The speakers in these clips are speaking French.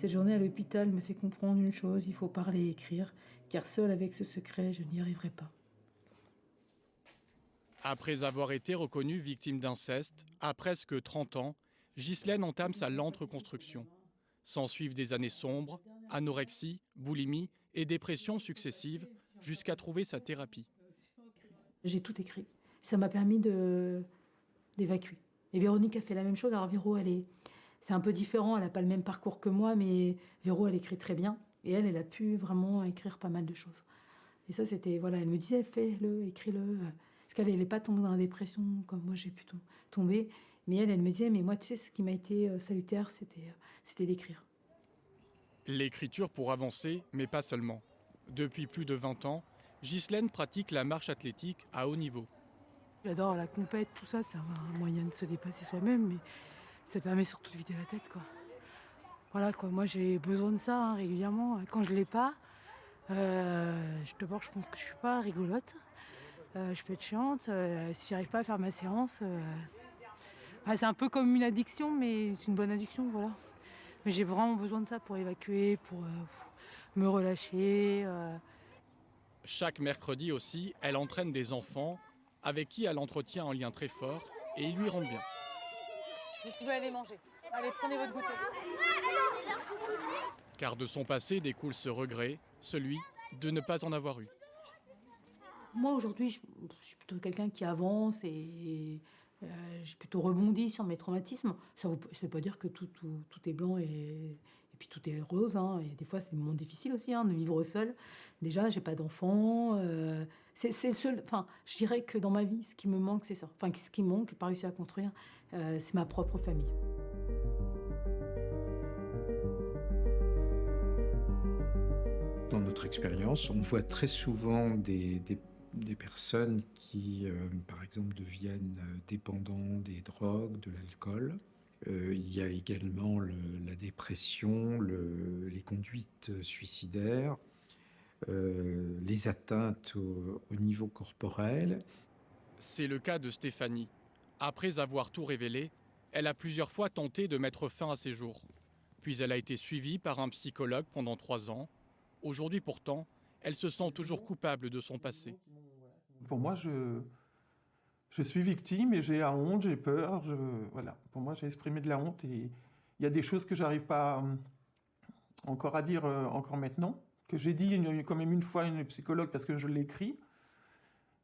Cette journée à l'hôpital me fait comprendre une chose, il faut parler et écrire, car seul avec ce secret, je n'y arriverai pas. Après avoir été reconnue victime d'inceste, à presque 30 ans, Ghislaine entame sa lente reconstruction. S'en suivent des années sombres, anorexie, boulimie et dépression successives, jusqu'à trouver sa thérapie. J'ai tout écrit. Ça m'a permis d'évacuer. Et Véronique a fait la même chose. Alors Véro, c'est un peu différent, elle n'a pas le même parcours que moi, mais Véro, elle écrit très bien. Et elle a pu vraiment écrire pas mal de choses. Et ça, c'était, voilà, elle me disait, fais-le, écris-le. Parce qu'elle n'est pas tombée dans la dépression comme moi j'ai pu tomber. Mais elle me disait, mais moi, tu sais, ce qui m'a été salutaire, c'était d'écrire. L'écriture pour avancer, mais pas seulement. Depuis plus de 20 ans, Ghislaine pratique la marche athlétique à haut niveau. J'adore la compète, tout ça, c'est un moyen de se dépasser soi-même, mais ça permet surtout de vider la tête, quoi. Voilà, quoi. Moi, j'ai besoin de ça régulièrement. Quand je l'ai pas, d'abord, je pense que je suis pas rigolote. Je peux être chiante. Si j'arrive pas à faire ma séance, c'est un peu comme une addiction, mais c'est une bonne addiction, voilà. Mais j'ai vraiment besoin de ça pour évacuer, pour me relâcher. Chaque mercredi aussi, elle entraîne des enfants avec qui elle entretient un lien très fort et ils lui rendent bien. Vous pouvez aller manger. Allez, prenez votre goûter. Car de son passé découle ce regret, celui de ne pas en avoir eu. Moi, aujourd'hui, je suis plutôt quelqu'un qui avance et j'ai plutôt rebondi sur mes traumatismes. Ça ne veut pas dire que tout est blanc et puis tout est rose. Hein. Et des fois, c'est des moments difficiles aussi, de vivre seul. Déjà, j'ai pas d'enfant. C'est le seul. Enfin, je dirais que dans ma vie, ce qui me manque, c'est ça. Enfin, ce qui me manque, pas réussi à construire, c'est ma propre famille. Dans notre expérience, on voit très souvent des personnes qui, par exemple, deviennent dépendants des drogues, de l'alcool. Il y a également la dépression, les conduites suicidaires, les atteintes au niveau corporel. C'est le cas de Stéphanie. Après avoir tout révélé, elle a plusieurs fois tenté de mettre fin à ses jours. Puis elle a été suivie par un psychologue pendant 3 ans. Aujourd'hui pourtant, elle se sent toujours coupable de son passé. Pour moi, je suis victime et j'ai la honte, j'ai peur. Voilà. Pour moi, j'ai exprimé de la honte et il y a des choses que j'arrive pas encore à dire encore maintenant, que j'ai dit quand même une fois à une psychologue parce que je l'ai écrit,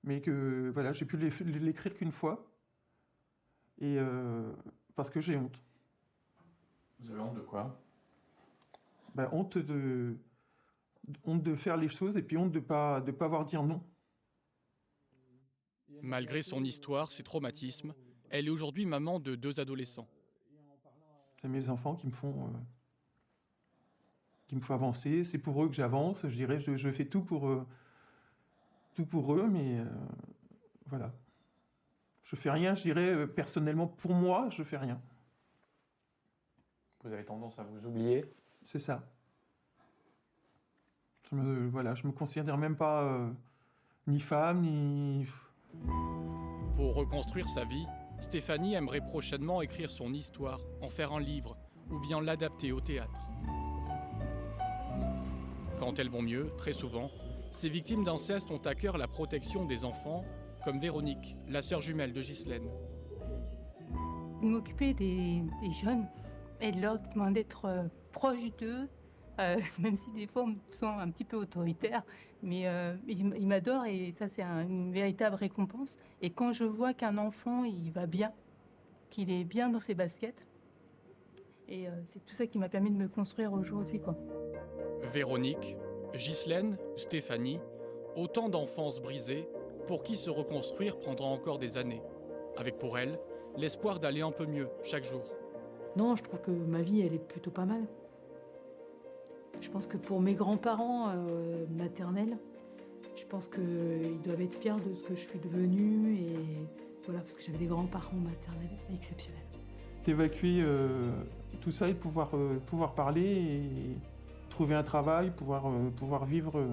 mais que voilà, j'ai pu l'écrire qu'une fois et parce que j'ai honte. Vous avez honte de quoi ? Honte de faire les choses et puis honte de pas avoir dire non. Malgré son histoire, ses traumatismes, elle est aujourd'hui maman de 2 adolescents. C'est mes enfants qui me font avancer. C'est pour eux que j'avance. Je dirais, je fais tout pour eux, mais voilà. Je fais rien, je dirais, personnellement, pour moi, je fais rien. Vous avez tendance à vous oublier ? C'est ça. Je me considère même pas ni femme, ni... Pour reconstruire sa vie, Stéphanie aimerait prochainement écrire son histoire, en faire un livre, ou bien l'adapter au théâtre. Quand elles vont mieux, très souvent, ces victimes d'inceste ont à cœur la protection des enfants, comme Véronique, la sœur jumelle de Ghislaine. M'occuper des jeunes et de leur demander d'être proche d'eux, même si des fois on me sent un petit peu autoritaire, mais ils m'adorent et ça c'est une véritable récompense. Et quand je vois qu'un enfant il va bien, qu'il est bien dans ses baskets, et c'est tout ça qui m'a permis de me construire aujourd'hui, quoi. Véronique, Ghislaine, Stéphanie, autant d'enfances brisées pour qui se reconstruire prendra encore des années, avec pour elles l'espoir d'aller un peu mieux chaque jour. Non, je trouve que ma vie, elle est plutôt pas mal. Je pense que pour mes grands-parents maternels, je pense qu'ils doivent être fiers de ce que je suis devenue. Et voilà, parce que j'avais des grands-parents maternels exceptionnels. D'évacuer tout ça et de pouvoir parler et trouver un travail, pouvoir vivre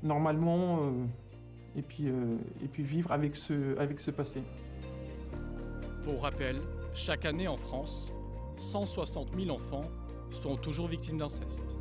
normalement et puis vivre avec ce passé. Pour rappel, chaque année en France, 160 000 enfants sont toujours victimes d'inceste.